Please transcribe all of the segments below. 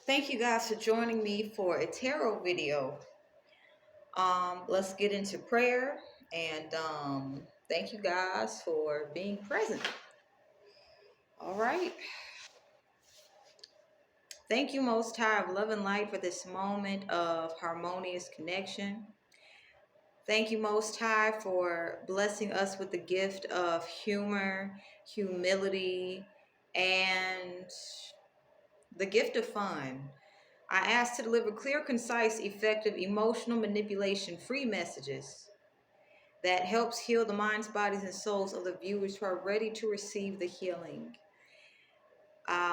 Thank you guys for joining me for a tarot video. Let's get into prayer and thank you guys for being present. All right. Thank you, Most High of Love and Light, for this moment of harmonious connection. Thank you, Most High, for blessing us with the gift of humor, humility, and the gift of fun. I ask to deliver clear, concise, effective, emotional manipulation-free messages that helps heal the minds, bodies, and souls of the viewers who are ready to receive the healing.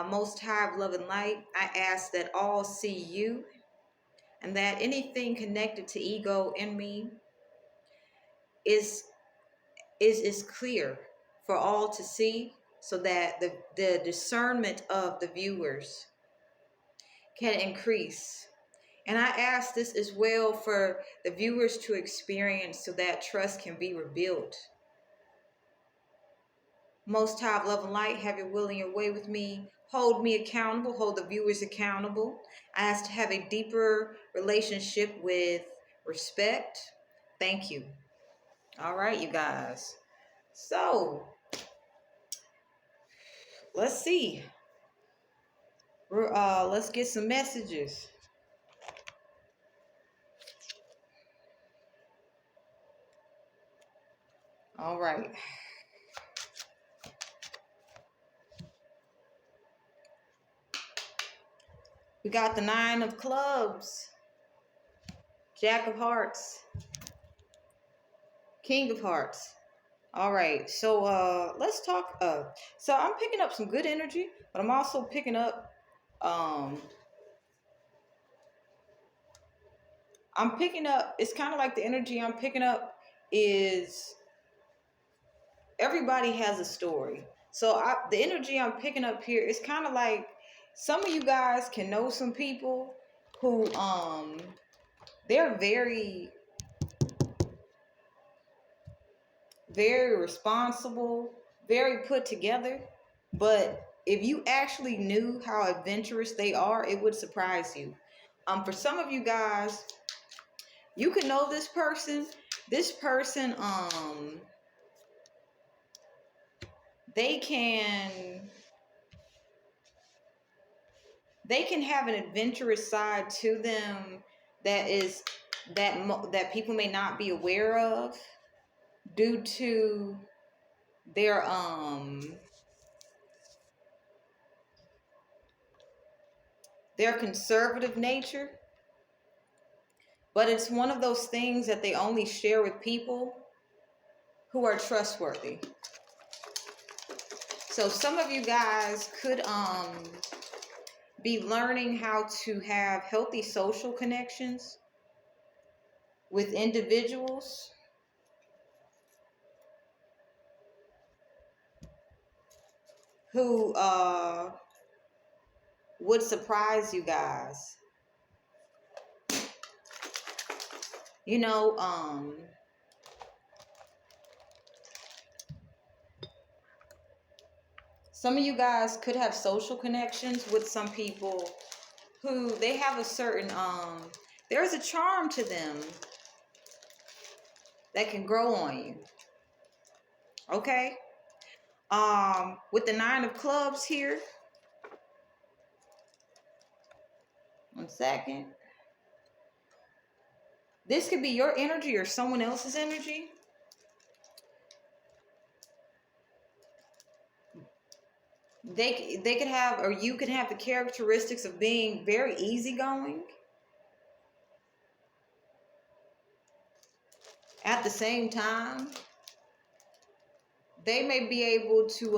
Most High of Love and Light, I ask that all see you and that anything connected to ego in me is clear for all to see, so that the discernment of the viewers can increase. And I ask this as well for the viewers to experience, so that trust can be rebuilt. Most High of Love and Light, have your will and your way with me. Hold me accountable, hold the viewers accountable. I ask to have a deeper relationship with respect. Thank you. All right, you guys. So, let's see. Let's get some messages. All right. We got the 9 of Clubs, Jack of Hearts, King of Hearts. All right, so let's talk. So I'm picking up some good energy, but I'm also picking up. It's kind of like the energy I'm picking up is everybody has a story. So the energy I'm picking up here is kind of like some of you guys can know some people who they're very responsible, very put together, but if you actually knew how adventurous they are, it would surprise you. For some of you guys, you can know this person. This person, they can have an adventurous side to them that people may not be aware of due to their conservative nature. But it's one of those things that they only share with people who are trustworthy. So some of you guys could be learning how to have healthy social connections with individuals who would surprise you guys. You know, some of you guys could have social connections with some people who they have a certain, there's a charm to them that can grow on you. Okay? With the 9 of Clubs here. One second. This could be your energy or someone else's energy. They could have, or you could have the characteristics of being very easygoing. At the same time, they may be able to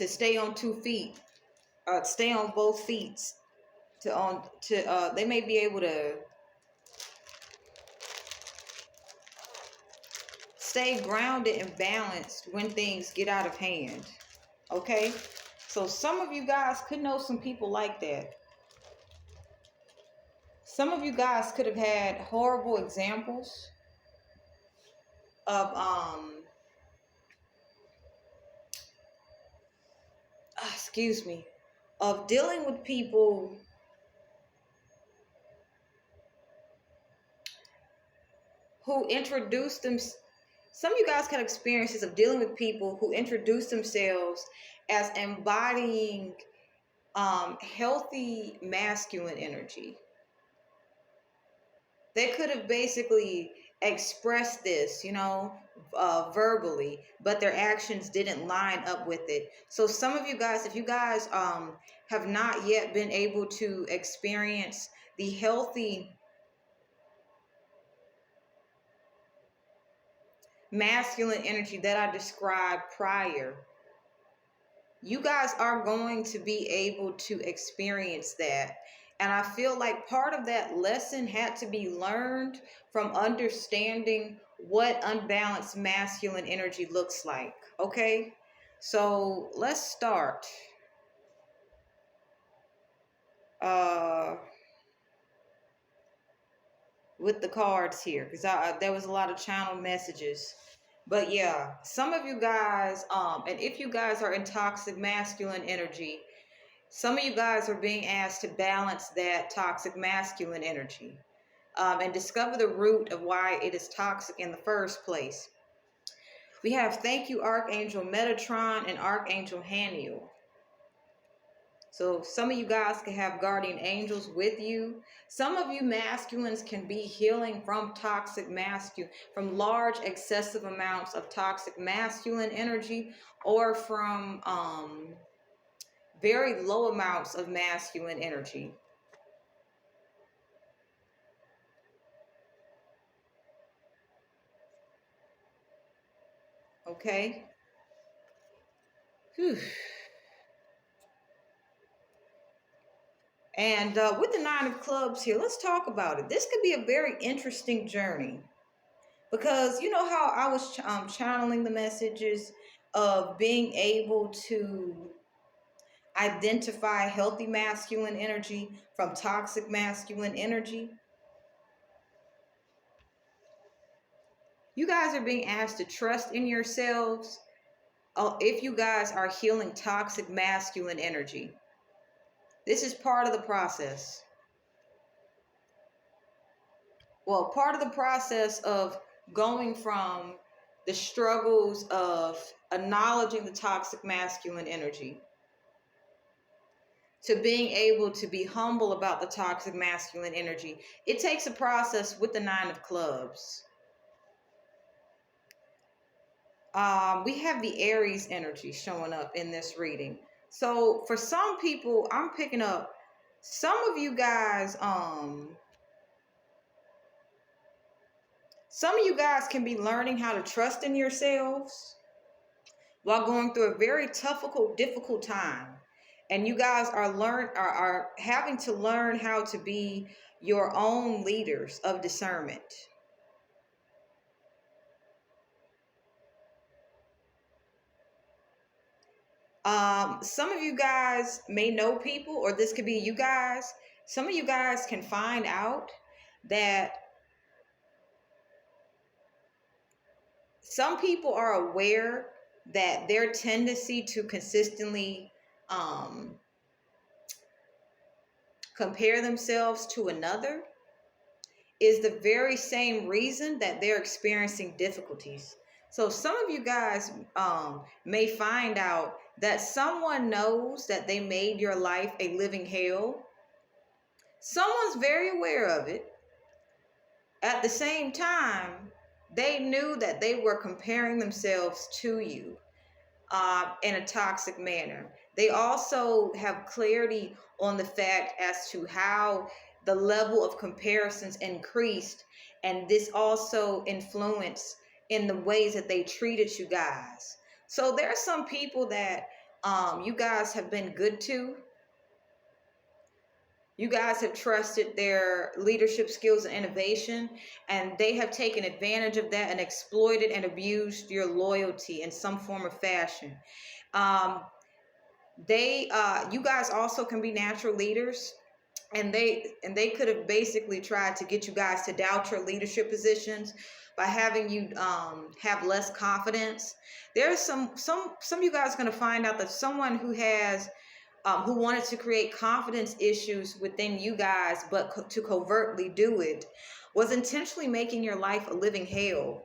stay on 2 feet, stay on both feet. They may be able to stay grounded and balanced when things get out of hand. Okay? So some of you guys could know some people like that. Some of you guys could have had horrible examples of excuse me, of dealing with people who introduce them. Some of you guys had experiences of dealing with people who introduce themselves as embodying healthy masculine energy. They could have basically expressed this, verbally, but their actions didn't line up with it. So some of you guys, if you guys have not yet been able to experience the healthy masculine energy that I described prior, you guys are going to be able to experience that. And I feel like part of that lesson had to be learned from understanding what unbalanced masculine energy looks like. Okay? So let's start uh, with the cards here, because there was a lot of channel messages. But yeah, some of you guys, and if you guys are in toxic masculine energy, some of you guys are being asked to balance that toxic masculine energy, and discover the root of why it is toxic in the first place. We have thank you, Archangel Metatron and Archangel Haniel. So some of you guys can have guardian angels with you. Some of you masculines can be healing from toxic masculine, from large excessive amounts of toxic masculine energy, or from very low amounts of masculine energy. Okay. Whew. And with the Nine of Clubs here, let's talk about it. This could be a very interesting journey, because you know how I was channeling the messages of being able to identify healthy masculine energy from toxic masculine energy. You guys are being asked to trust in yourselves if you guys are healing toxic masculine energy. This is part of the process. Well, part of the process of going from the struggles of acknowledging the toxic masculine energy to being able to be humble about the toxic masculine energy. It takes a process with the Nine of Clubs. We have the Aries energy showing up in this reading. So for some people, I'm picking up some of you guys, some of you guys can be learning how to trust in yourselves while going through a very difficult time. And you guys are having to learn how to be your own leaders of discernment. Some of you guys may know people, or this could be you guys. Some of you guys can find out that some people are aware that their tendency to consistently compare themselves to another is the very same reason that they're experiencing difficulties. So some of you guys may find out that someone knows that they made your life a living hell. Someone's very aware of it. At the same time, they knew that they were comparing themselves to you in a toxic manner. They also have clarity on the fact as to how the level of comparisons increased, and this also influenced in the ways that they treated you guys. So there are some people that you guys have been good to. You guys have trusted their leadership skills and innovation, and they have taken advantage of that and exploited and abused your loyalty in some form of fashion. You guys also can be natural leaders. and they could have basically tried to get you guys to doubt your leadership positions by having you have less confidence. There's some of you guys are going to find out that someone who wanted to create confidence issues within you guys, but to covertly do it, was intentionally making your life a living hell,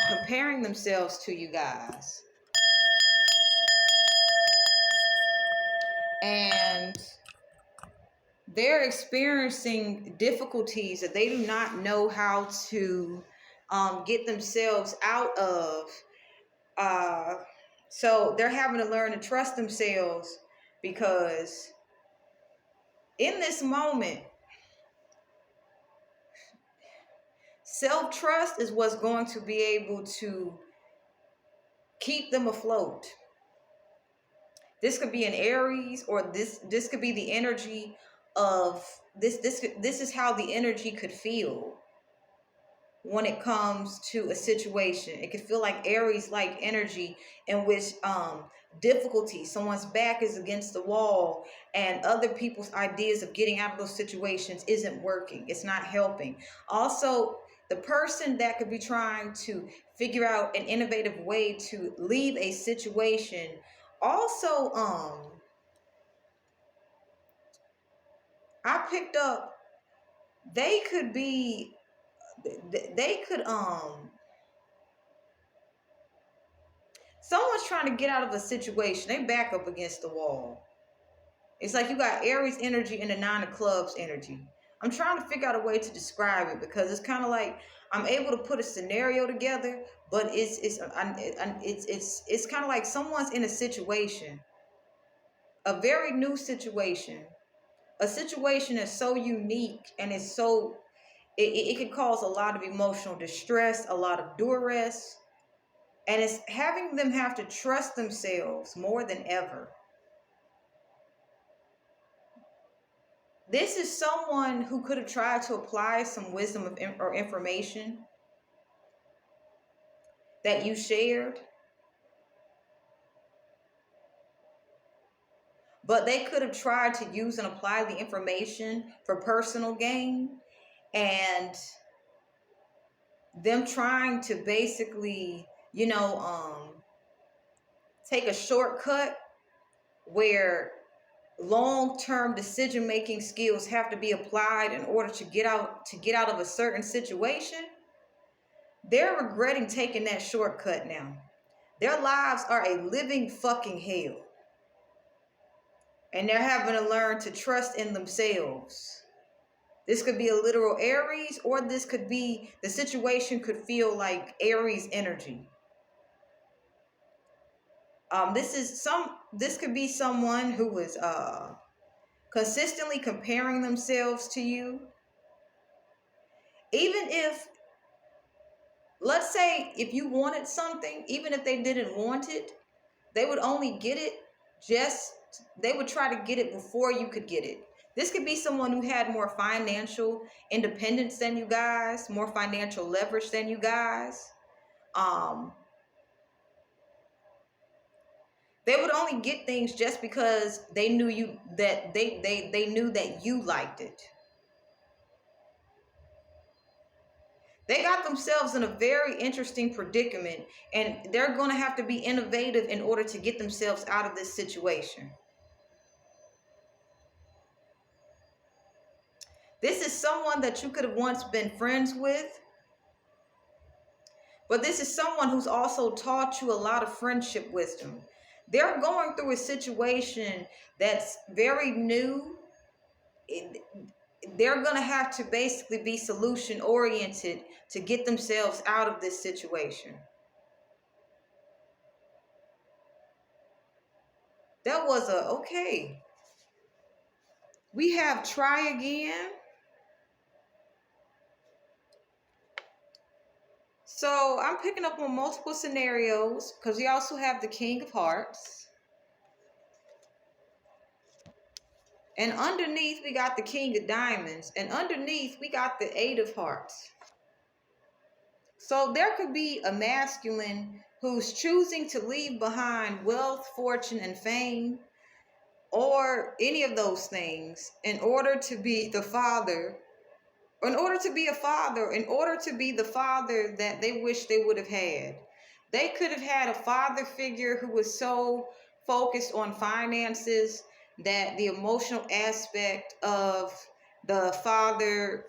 comparing themselves to you guys. And they're experiencing difficulties that they do not know how to get themselves out of. So they're having to learn to trust themselves, because in this moment, self-trust is what's going to be able to keep them afloat. This could be an Aries, or this could be the energy of this is how the energy could feel when it comes to a situation. It could feel like Aries like energy, in which difficulty, someone's back is against the wall, and other people's ideas of getting out of those situations isn't working. It's not helping. Also, the person that could be trying to figure out an innovative way to leave a situation, also I picked up, they could someone's trying to get out of a situation. They back up against the wall. It's like you got Aries energy and the Nine of Clubs energy. I'm trying to figure out a way to describe it, because it's kind of like I'm able to put a scenario together, but it's kind of like someone's in a situation, a very new situation, a situation that's so unique, and it's so it could cause a lot of emotional distress, a lot of duress, and it's having them have to trust themselves more than ever. This is someone who could have tried to apply some wisdom or information that you shared, but they could have tried to use and apply the information for personal gain, and them trying to basically, take a shortcut where long-term decision-making skills have to be applied in order to get out of a certain situation. They're regretting taking that shortcut now. Their lives are a living fucking hell, and they're having to learn to trust in themselves. This could be a literal Aries, or this could be, the situation could feel like Aries energy. This could be someone who is consistently comparing themselves to you. Even if, let's say, if you wanted something, even if they didn't want it, they would only get it they would try to get it before you could get it. This could be someone who had more financial independence than you guys, more financial leverage than you guys. They would only get things just because they knew they knew that you liked it. They got themselves in a very interesting predicament, and they're going to have to be innovative in order to get themselves out of this situation. This is someone that you could have once been friends with, but this is someone who's also taught you a lot of friendship wisdom. They're going through a situation that's very new. They're going to have to basically be solution oriented to get themselves out of this situation. That was okay. We have try again. So I'm picking up on multiple scenarios, because we also have the King of Hearts. And underneath, we got the King of Diamonds. And underneath, we got the Eight of Hearts. So there could be a masculine who's choosing to leave behind wealth, fortune, and fame, or any of those things in order to be the father, or in order to be a father, in order to be the father that they wish they would have had. They could have had a father figure who was so focused on finances that the emotional aspect of the father,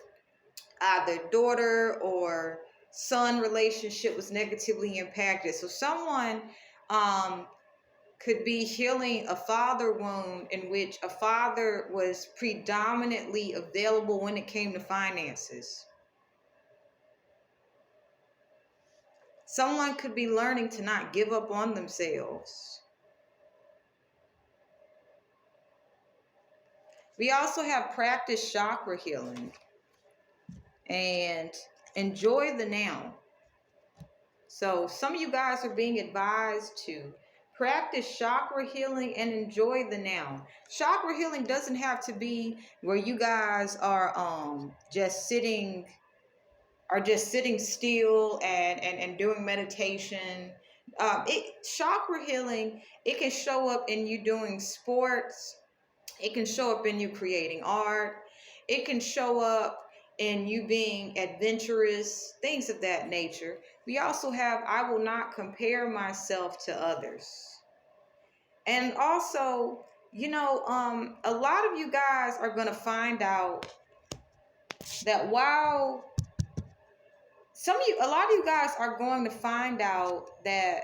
either daughter or son relationship, was negatively impacted. So someone um, could be healing a father wound in which a father was predominantly available when it came to finances. Someone could be learning to not give up on themselves. We also have practice chakra healing and enjoy the now. So some of you guys are being advised to practice chakra healing and enjoy the now. Chakra healing doesn't have to be where you guys are just sitting still and doing meditation. Chakra healing, it can show up in you doing sports. It can show up in you creating art. It can show up in you being adventurous, things of that nature. We also have, I will not compare myself to others. And also, a lot of you guys are going to find out that while a lot of you guys are going to find out that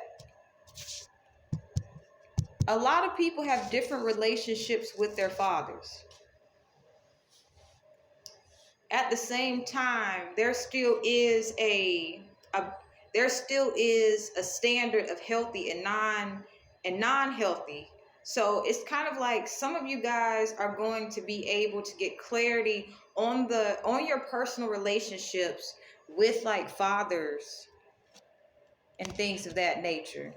a lot of people have different relationships with their fathers. At the same time, there still is a standard of healthy and non-healthy. So it's kind of like some of you guys are going to be able to get clarity on your personal relationships with like fathers and things of that nature.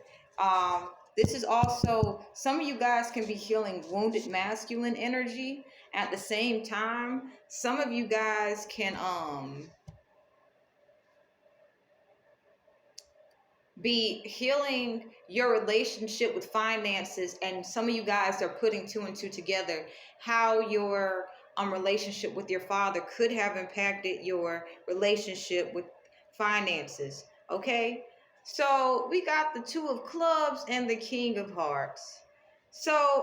This is also, some of you guys can be healing wounded masculine energy. At the same time, some of you guys can be healing your relationship with finances, and some of you guys are putting two and two together, how your relationship with your father could have impacted your relationship with finances. Okay, so we got the Two of Clubs and the King of Hearts. So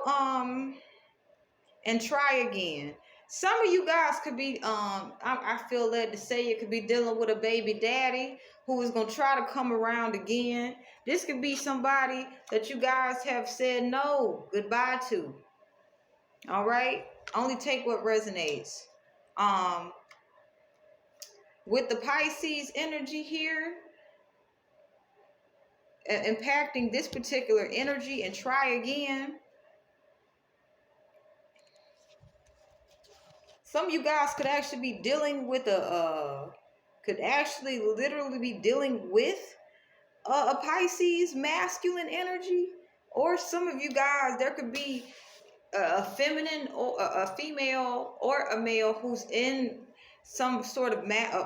and try again. Some of you guys could be I feel led to say you could be dealing with a baby daddy who is going to try to come around again. This could be somebody that you guys have said no, goodbye to. All right? Only take what resonates. With the Pisces energy here, impacting this particular energy, and try again. Some of you guys could actually be dealing with could actually literally be dealing with a Pisces masculine energy. Or some of you guys, there could be a feminine or a female or a male who's in some sort of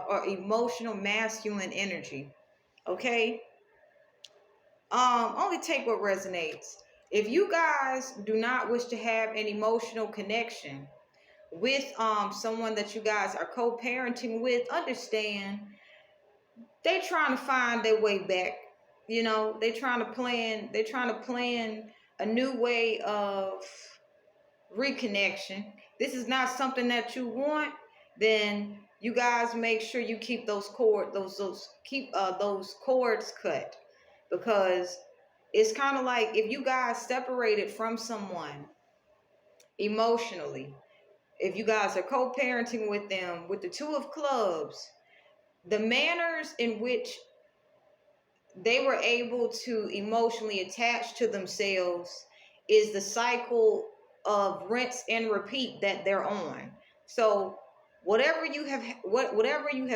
or emotional masculine energy. Okay? Only take what resonates. If you guys do not wish to have an emotional connection with someone that you guys are co-parenting with, understand they trying to find their way back. They trying to plan a new way of reconnection. This is not something that you want, then you guys make sure you keep those cords cut, because it's kind of like if you guys separated from someone emotionally, if you guys are co-parenting with them, with the Two of Clubs, the manners in which they were able to emotionally attach to themselves is the cycle of rinse and repeat that they're on. So whatever you have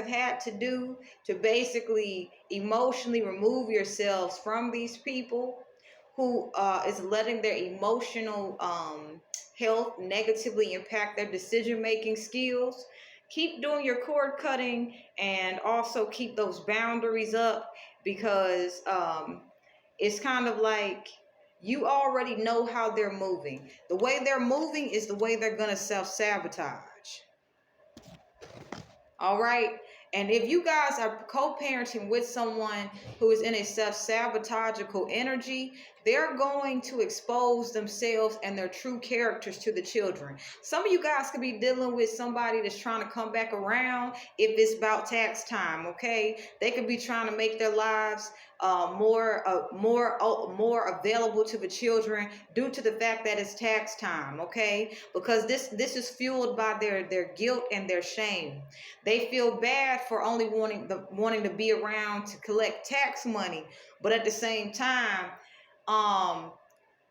had to do to basically emotionally remove yourselves from these people who is letting their emotional health negatively impact their decision-making skills, keep doing your cord cutting and also keep those boundaries up, because it's kind of like You already know how they're moving. The way they're moving is the way they're going to self-sabotage. All right. And if you guys are co-parenting with someone who is in a self-sabotagical energy, they're going to expose themselves and their true characters to the children. Some of you guys could be dealing with somebody that's trying to come back around if it's about tax time. Okay, they could be trying to make their lives more available to the children due to the fact that it's tax time. Okay, because this is fueled by their guilt and their shame. They feel bad for only wanting to be around to collect tax money, but at the same time,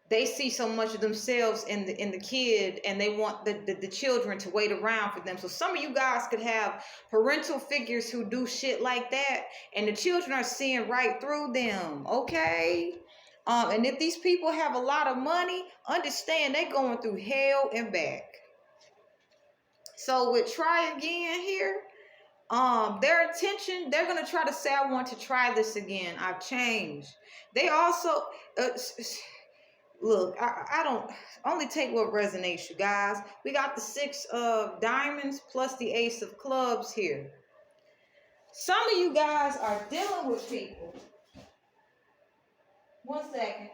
they see so much of themselves in the kid, and they want the children to wait around for them. So some of you guys could have parental figures who do shit like that, and the children are seeing right through them. Okay. And if these people have a lot of money, understand they going through hell and back. So with try again here, their intention, they're gonna try to say, I want to try this again, I've changed. They also look, I don't only take what resonates, you guys. We got the 6 of diamonds plus the ace of clubs here. Some of you guys are dealing with people. 1 second.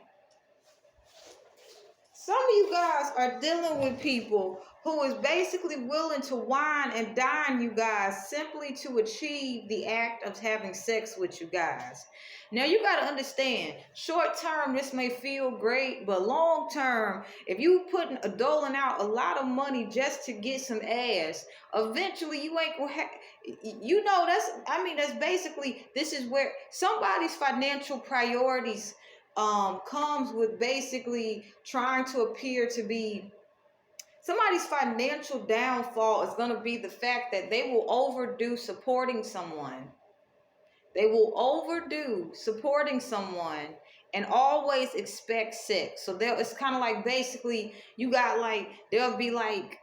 Some of you guys are dealing with people who is basically willing to wine and dine you guys simply to achieve the act of having sex with you guys. Now you got to understand, short term this may feel great, but long term, if you putting a doling out a lot of money just to get some ass, eventually you ain't gonna have, that's basically, this is where somebody's financial priorities comes with basically trying to appear to be somebody's financial downfall is going to be the fact that they will overdo supporting someone. They will overdo supporting someone and always expect sex. So it's kind of like basically you got like, they'll be like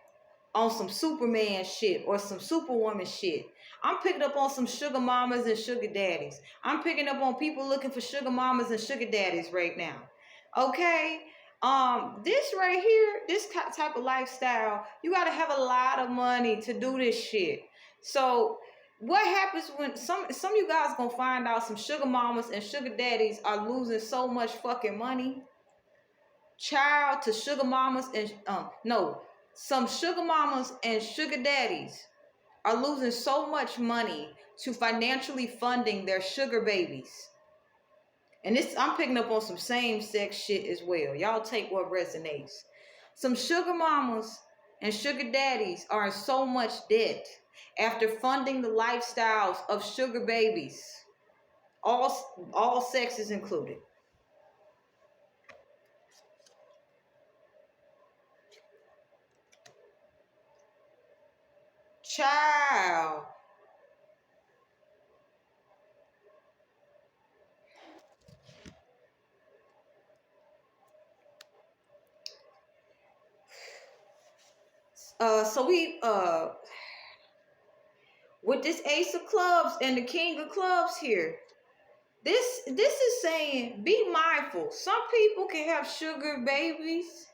on some Superman shit or some Superwoman shit. I'm picking up on some sugar mamas and sugar daddies. I'm picking up on people looking for sugar mamas and sugar daddies right now. Okay? This right here, this type of lifestyle, you got to have a lot of money to do this shit. So what happens when some of you guys gonna find out some sugar mamas and sugar daddies are losing so much fucking money? Child to sugar mamas and some sugar mamas and sugar daddies are losing so much money to financially funding their sugar babies. And this, I'm picking up on some same-sex shit as well. Y'all take what resonates. Some sugar mamas and sugar daddies are in so much debt after funding the lifestyles of sugar babies. All sexes included. Child. So we with this ace of clubs and the king of clubs here, this is saying be mindful. Some people can have sugar babies.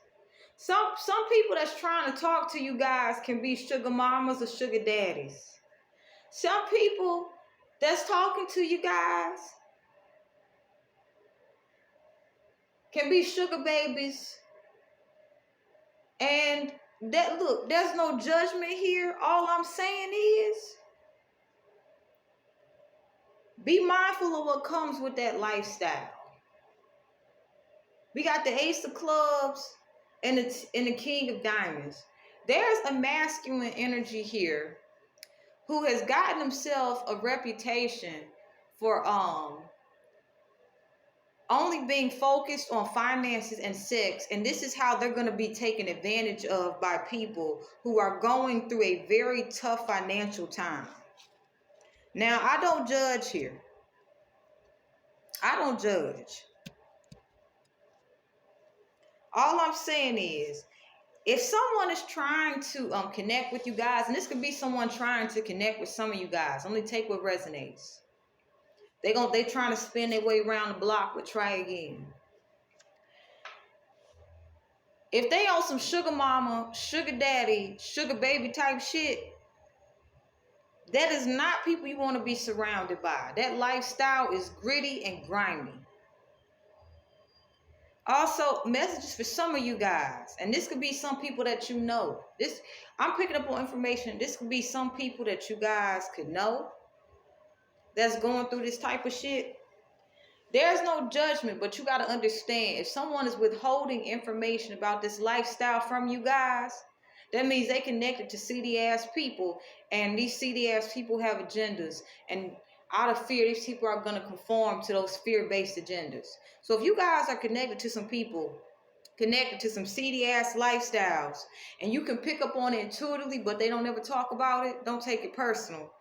Some people that's trying to talk to you guys can be sugar mamas or sugar daddies. Some people that's talking to you guys can be sugar babies. And that, look, there's no judgment here. All I'm saying is be mindful of what comes with that lifestyle. We got the ace of clubs and the king of diamonds. There's a masculine energy here who has gotten himself a reputation for only being focused on finances and sex, and this is how they're going to be taken advantage of by people who are going through a very tough financial time. Now, I don't judge here. I don't judge. All I'm saying is, if someone is trying to connect with you guys, and this could be someone trying to connect with some of you guys, only take what resonates. They trying to spin their way around the block with try again. If they on some sugar mama, sugar daddy, sugar baby type shit, that is not people you want to be surrounded by. That lifestyle is gritty and grimy. Also, messages for some of you guys, and this could be some people that you know. This, I'm picking up on information. This could be some people that you guys could know that's going through this type of shit. There's no judgment, but you got to understand, if someone is withholding information about this lifestyle from you guys, that means they connected to seedy ass people, and these seedy ass people have agendas, and out of fear, these people are going to conform to those fear-based agendas. So if you guys are connected to some people, connected to some seedy ass lifestyles, and you can pick up on it intuitively, but they don't ever talk about it, don't take it personal.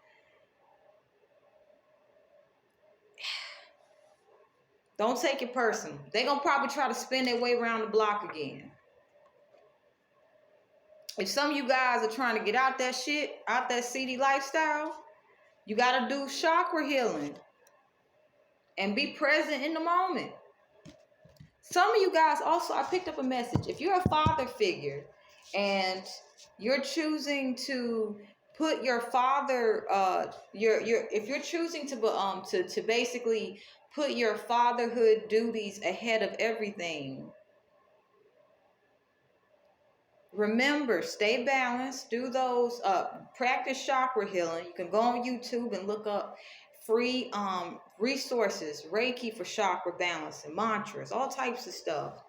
Don't take it personal. They're going to probably try to spin their way around the block again. If some of you guys are trying to get out that shit, out that seedy lifestyle, you got to do chakra healing and be present in the moment. Some of you guys also, I picked up a message. If you're a father figure and you're choosing to put your father, if you're choosing to basically put your fatherhood duties ahead of everything, remember, stay balanced, do those, practice chakra healing. You can go on YouTube and look up free resources, Reiki for chakra balance and mantras, all types of stuff.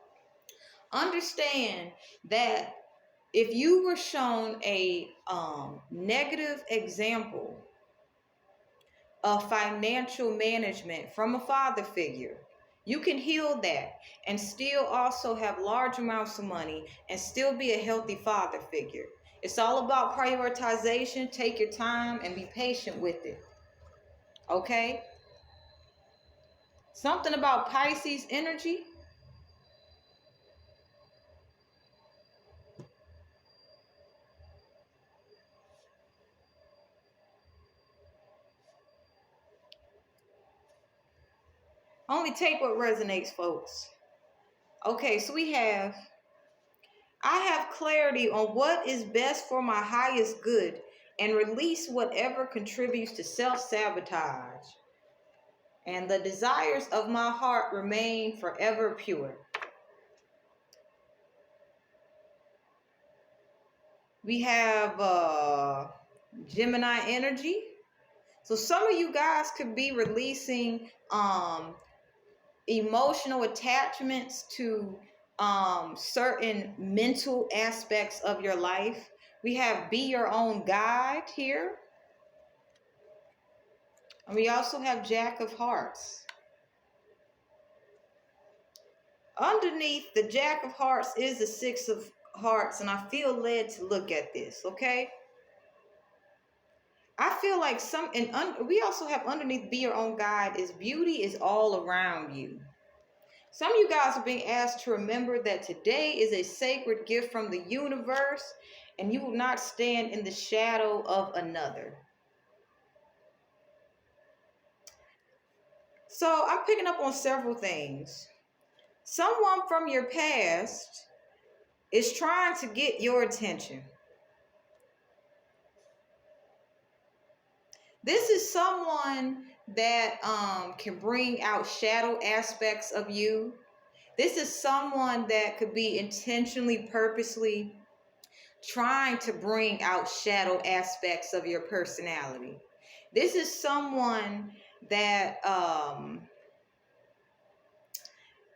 Understand that if you were shown a negative example of financial management from a father figure, you can heal that and still also have large amounts of money and still be a healthy father figure. It's all about prioritization. Take your time and be patient with it. Okay? Something about Pisces energy. Only take what resonates, folks. Okay, so I have clarity on what is best for my highest good and release whatever contributes to self-sabotage. And the desires of my heart remain forever pure. We have Gemini energy. So some of you guys could be releasing emotional attachments to certain mental aspects of your life. We have be your own guide here. And we also have Jack of Hearts. Underneath the Jack of Hearts is the Six of Hearts, and I feel led to look at this, okay? I feel like we also have underneath be your own guide is beauty is all around you. Some of you guys are being asked to remember that today is a sacred gift from the universe, and you will not stand in the shadow of another. So I'm picking up on several things. Someone from your past is trying to get your attention. This is someone that can bring out shadow aspects of you. This is someone that could be intentionally, purposely trying to bring out shadow aspects of your personality. This is someone that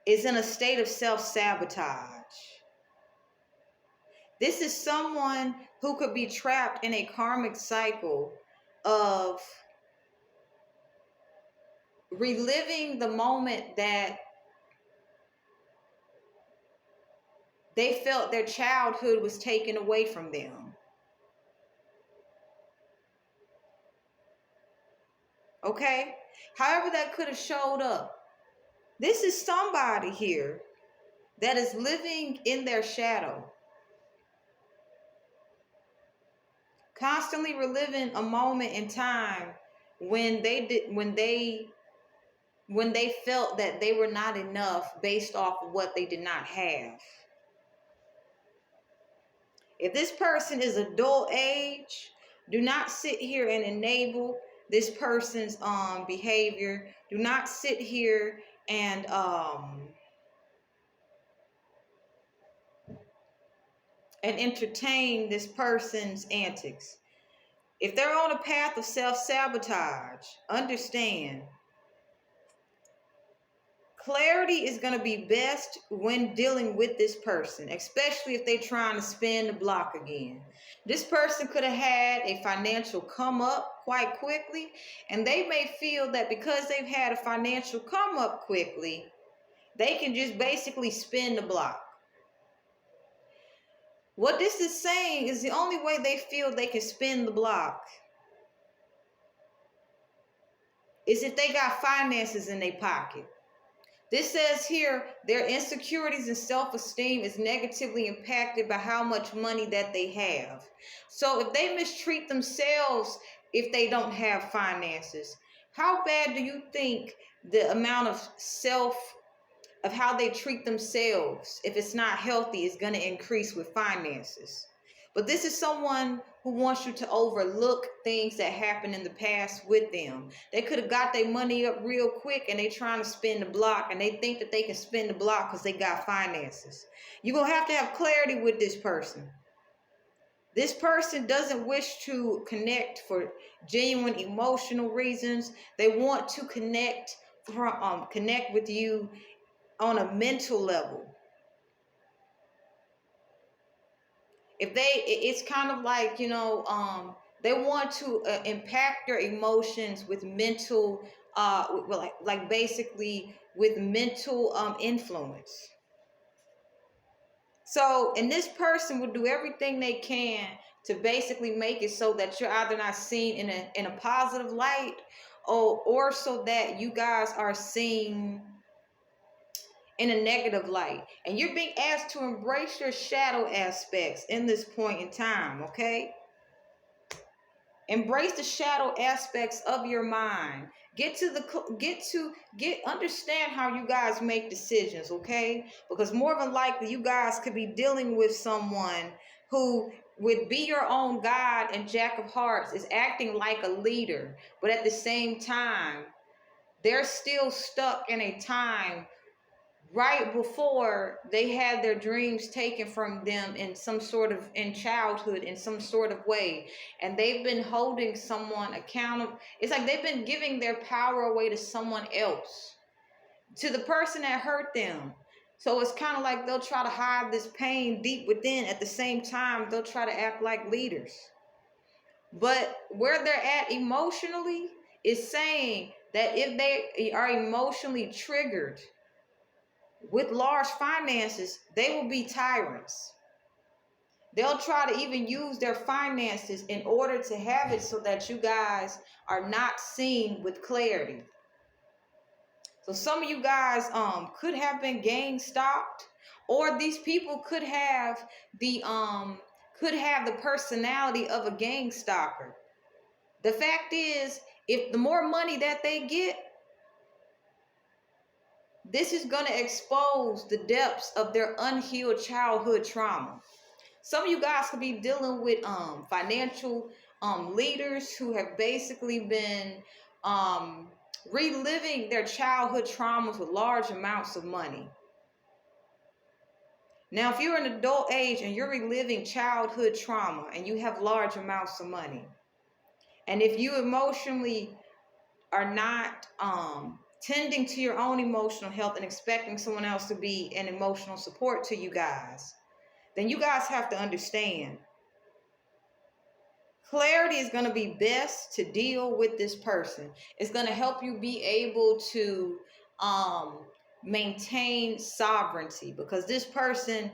is in a state of self-sabotage. This is someone who could be trapped in a karmic cycle of reliving the moment that they felt their childhood was taken away from them. Okay? However that could have showed up. This is somebody here that is living in their shadow. Constantly reliving a moment in time when they felt that they were not enough based off of what they did not have. If this person is adult age, do not sit here and enable this person's behavior. Do not sit here and entertain this person's antics. If they're on a path of self-sabotage, understand clarity is going to be best when dealing with this person, especially if they're trying to spin the block again. This person could have had a financial come up quite quickly, and they may feel that because they've had a financial come up quickly, they can just basically spin the block. What this is saying is the only way they feel they can spin the block is if they got finances in their pocket. This says here, their insecurities and self-esteem is negatively impacted by how much money that they have. So if they mistreat themselves, if they don't have finances, how bad do you think the amount of how they treat themselves, if it's not healthy, is going to increase with finances? But this is someone who wants you to overlook things that happened in the past with them. They could have got their money up real quick and they trying to spin the block, and they think that they can spin the block because they got finances. You're going to have clarity with this person. This person doesn't wish to connect for genuine emotional reasons. They want to connect with you on a mental level. It's kind of like, they want to impact their emotions with mental, like basically with mental influence. So, and this person will do everything they can to basically make it so that you're either not seen in a positive light, or so that you guys are seen in a negative light. And you're being asked to embrace your shadow aspects in this point in time, okay? Embrace the shadow aspects of your mind. Understand how you guys make decisions, okay? Because more than likely you guys could be dealing with someone who would be your own God and Jack of Hearts, is acting like a leader, but at the same time, they're still stuck in a time right before they had their dreams taken from them in childhood in some sort of way, and they've been holding someone accountable. It's like they've been giving their power away to someone else, to the person that hurt them. So it's kind of like they'll try to hide this pain deep within. At the same time, they'll try to act like leaders. But where they're at emotionally is saying that if they are emotionally triggered with large finances, they will be tyrants. They'll try to even use their finances in order to have it so that you guys are not seen with clarity. So some of you guys could have been gang stalked, or these people could have the personality of a gang stalker. The fact is, if the more money that they get, this is going to expose the depths of their unhealed childhood trauma. Some of you guys could be dealing with financial leaders who have basically been reliving their childhood traumas with large amounts of money. Now, if you're an adult age and you're reliving childhood trauma and you have large amounts of money, and if you emotionally are not tending to your own emotional health and expecting someone else to be an emotional support to you guys, then you guys have to understand clarity is going to be best to deal with this person. It's going to help you be able to maintain sovereignty, because this person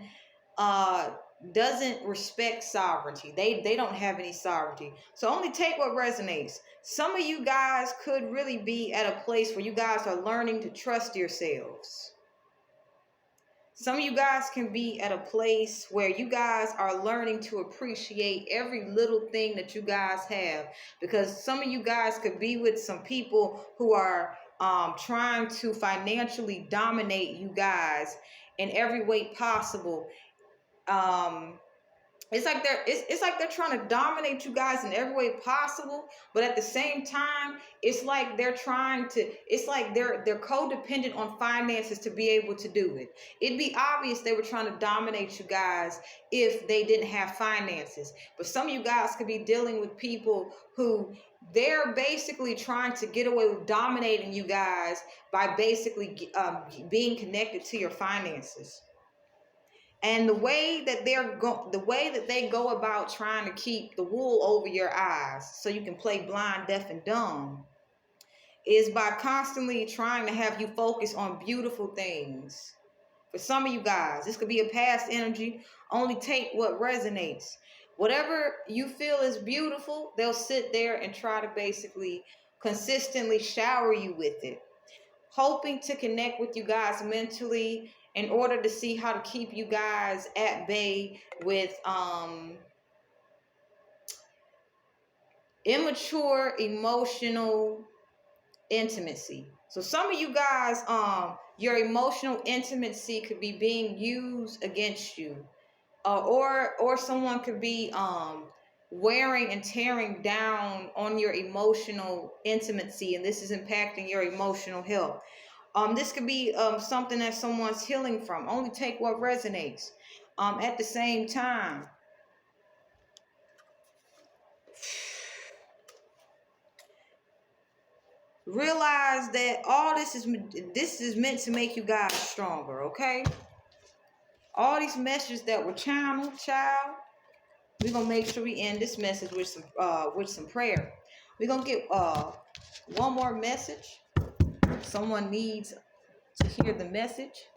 doesn't respect sovereignty. They don't have any sovereignty. So only take what resonates. Some of you guys could really be at a place where you guys are learning to trust yourselves. Some of you guys can be at a place where you guys are learning to appreciate every little thing that you guys have, because some of you guys could be with some people who are trying to financially dominate you guys in every way possible. it's like they're trying to dominate you guys in every way possible, but at the same time it's like they're trying to, it's like they're codependent on finances to be able to do it. It'd be obvious they were trying to dominate you guys if they didn't have finances. But some of you guys could be dealing with people who they're basically trying to get away with dominating you guys by basically being connected to your finances. And the way that the way that they go about trying to keep the wool over your eyes so you can play blind, deaf, and dumb is by constantly trying to have you focus on beautiful things. For some of you guys, this could be a past energy. Only take what resonates. Whatever you feel is beautiful, they'll sit there and try to basically consistently shower you with it, hoping to connect with you guys mentally in order to see how to keep you guys at bay with immature emotional intimacy. So some of you guys, your emotional intimacy could be being used against you, or someone could be wearing and tearing down on your emotional intimacy, and this is impacting your emotional health. This could be something that someone's healing from. Only take what resonates. At the same time, realize that all this is meant to make you guys stronger. Okay. All these messages that were channeled, child. We're gonna make sure we end this message with some prayer. We're gonna get one more message. Someone needs to hear the message.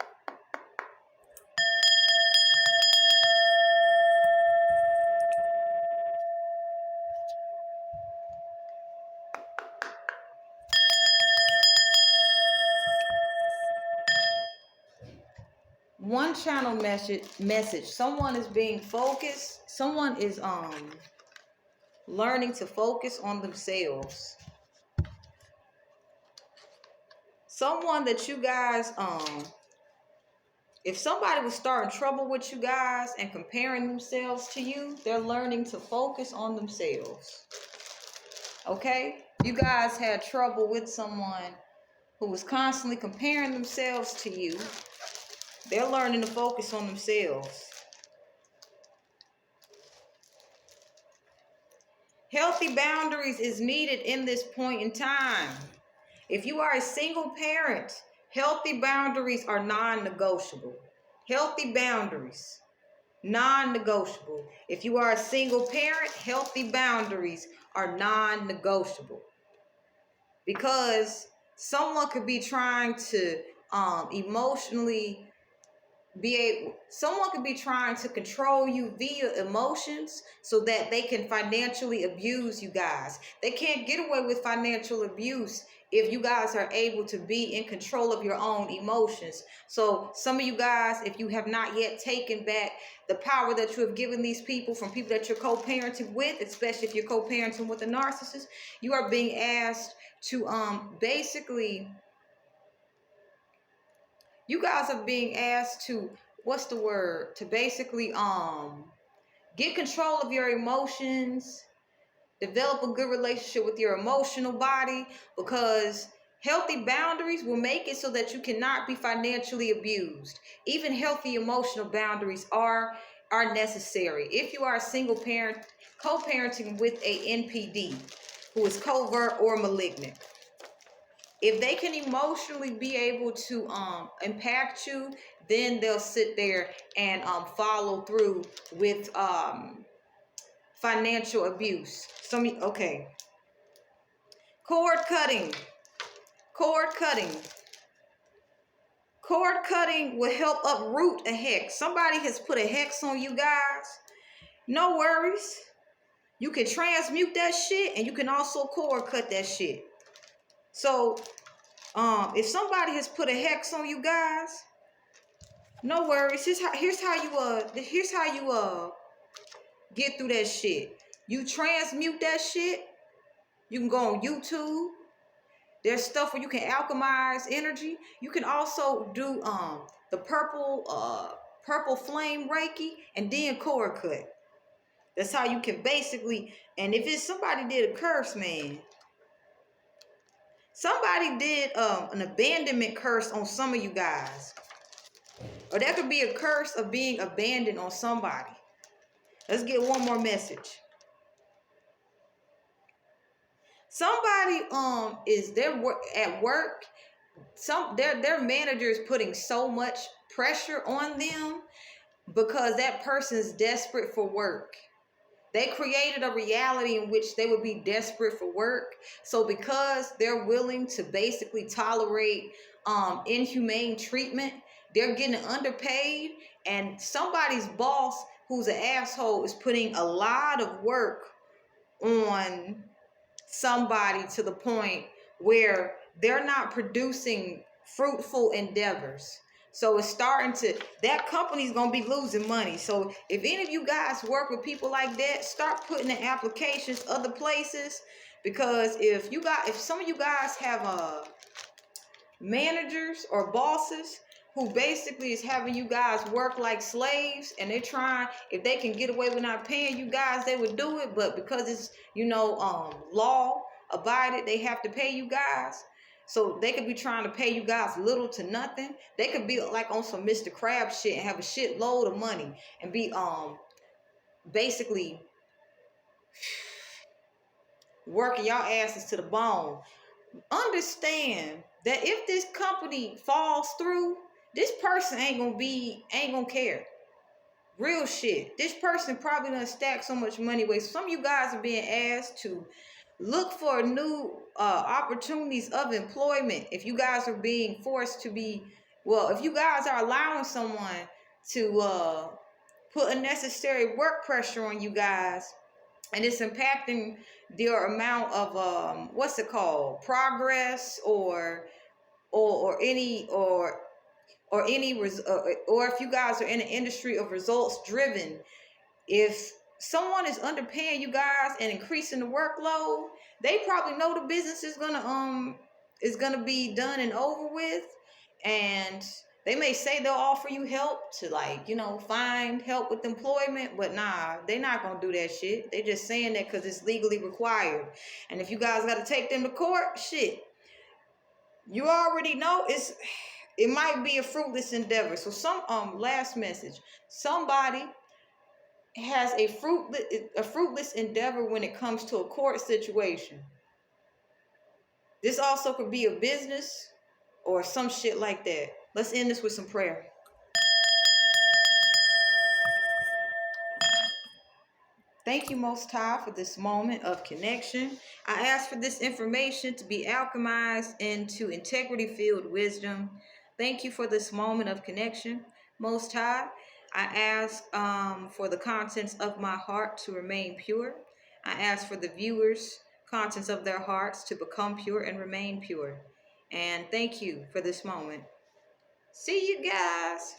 One channel message. Someone is being focused. Someone is learning to focus on themselves. Someone that you guys if somebody was starting trouble with you guys and comparing themselves to you, they're learning to focus on themselves. Okay? You guys had trouble with someone who was constantly comparing themselves to you. They're learning to focus on themselves. Healthy boundaries is needed in this point in time. If you are a single parent, healthy boundaries are non-negotiable. Healthy boundaries, non-negotiable. If you are a single parent, healthy boundaries are non-negotiable. Because someone could be trying to emotionally someone could be trying to control you via emotions so that they can financially abuse you guys. They can't get away with financial abuse if you guys are able to be in control of your own emotions. So some of you guys, if you have not yet taken back the power that you have given these people from people that you're co-parenting with, especially if you're co-parenting with a narcissist, you are being asked to basically, you guys are being asked to, what's the word, to basically get control of your emotions, develop a good relationship with your emotional body, because healthy boundaries will make it so that you cannot be financially abused. Even healthy emotional boundaries are necessary. If you are a single parent co-parenting with a NPD who is covert or malignant, if they can emotionally be able to impact you, then they'll sit there and follow through with financial abuse. Okay. Cord cutting. Cord cutting. Cord cutting will help uproot a hex. Somebody has put a hex on you guys. No worries. You can transmute that shit, and you can also cord cut that shit. So if somebody has put a hex on you guys, no worries. Here's how you get through that shit. You transmute that shit. You can go on YouTube. There's stuff where you can alchemize energy. You can also do the purple flame Reiki and then cord cut. That's how you can basically, and if it's somebody did a curse, man, somebody did an abandonment curse on some of you guys. Or that could be a curse of being abandoned on somebody. Let's get one more message. Somebody is there at work. Their manager is putting so much pressure on them because that person is desperate for work. They created a reality in which they would be desperate for work. So because they're willing to basically tolerate inhumane treatment, they're getting underpaid, and somebody's boss who's an asshole is putting a lot of work on somebody to the point where they're not producing fruitful endeavors. So it's starting to, that company's gonna be losing money. So if any of you guys work with people like that, start putting in applications other places, because if some of you guys have managers or bosses who basically is having you guys work like slaves, and they're trying, if they can get away with not paying you guys, they would do it, but because it's law abided, they have to pay you guys. So they could be trying to pay you guys little to nothing. They could be like on some Mr. Krabs shit and have a shit load of money and be basically working y'all asses to the bone. Understand that if this company falls through, this person ain't gonna care. Real shit. This person probably done stack so much money away. Some of you guys are being asked to look for new opportunities of employment. If you guys are being forced to be, well, if you guys are allowing someone to put unnecessary work pressure on you guys, and it's impacting their amount of what's it called, progress, or any or if you guys are in an industry of results driven, if someone is underpaying you guys and increasing the workload, they probably know the business is gonna be done and over with, and they may say they'll offer you help to find help with employment, but nah, they're not gonna do that shit. They just saying that because it's legally required. And if you guys got to take them to court, shit, you already know it might be a fruitless endeavor. So last message. Somebody has a fruitless endeavor when it comes to a court situation. This also could be a business or some shit like that. Let's end this with some prayer. Thank you, Most High, for this moment of connection. I ask for this information to be alchemized into integrity-filled wisdom. Thank you for this moment of connection, Most High. I ask for the contents of my heart to remain pure. I ask for the viewers' contents of their hearts to become pure and remain pure. And thank you for this moment. See you guys.